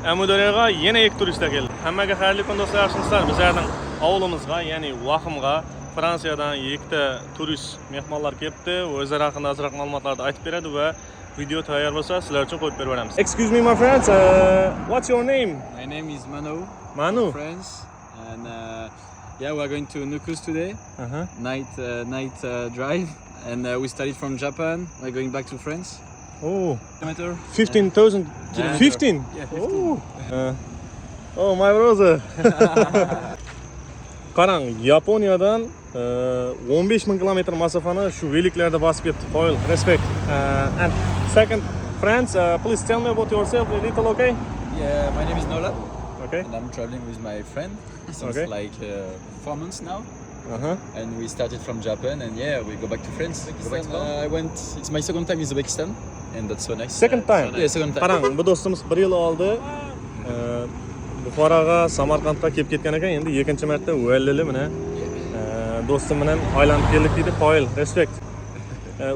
Amudoriyga yana ilk turistlar keldi. Hammaga xayrli kun do'stlar, yaxshimisizlar? Bizlarning ovulimizga, ya'ni Vahimga Fransiyadan ikkita turist mehmonlar kelibdi. O'zlari haqida ozroq ma'lumotlarni aytib beradi va video tayyor bo'lsa, sizlar uchun qo'yib berib beramiz. Excuse me my friends, what's your name? My name is Manu. Manu. France, and yeah, we are going to Nukus today. Night drive, and we started from Japan. We're going back to France. Oh, Kilometer. 15,000 Yeah. 15? Yeah, 15. Oh my brother. Qarang, Yaponiyadan 15,000 kilometr masofani shu veliklarda bosib ketdi. Qoyil, respect. And second, France, please tell me about yourself a little, okay? Yeah, my name is Nola, Okay. and I'm traveling with my friend since Okay. like 4 months now. Uh-huh. And we started from Japan, and yeah, we go back to France. I went. It's my second time in Uzbekistan, and that's so nice. Second time? Yeah, second time. Qarang, bu do'stimiz 1 yil oldi Buxoroga, Samarqandga kelib ketgan ekan. Endi ikkinchi marta o'llili mana do'stim bilan aylanib keldik deydi. Qoyil, respect.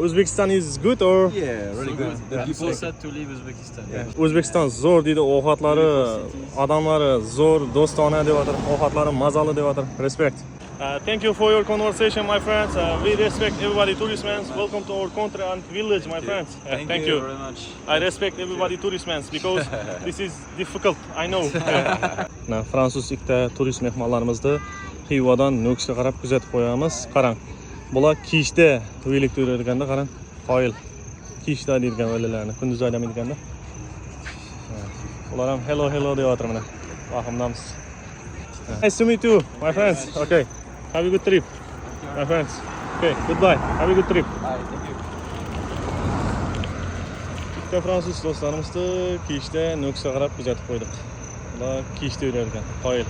Uzbekistan is good or? Yeah, really So good. The Yeah, people so- said to leave Uzbekistan. O'zbekiston zo'r deydi, ovqatlari, odamlari zo'r, do'stona deyotir, ovqatlari mazali deyotir. Respect. Thank you for your conversation, my friends. We respect everybody tourismen. Welcome to our country and village, my friends. Thank you very much. I respect everybody tourismen because this is difficult, I know. Na fransuz ikkita turist mehmonlarimizni Xivadan Nukusga qarab kuzatib qo'yamiz. Qarang. Bular kishda velik yuradigan-da, qarang. Qoyil. Kishda deydigan o'lalarni kunduz aylamaydigan-da. Ular ham hello deyotir mana. Vahimdamiz. Nice to meet you, my friends. Okay. Have a good trip, my friends. Okay, goodbye. Have a good trip. Bye, thank you. Ikkita fransuz do'stlarimizni kishda Nukusga qarab kuzatib qo'ydik. Ular kishda yuradigan. Qoyil.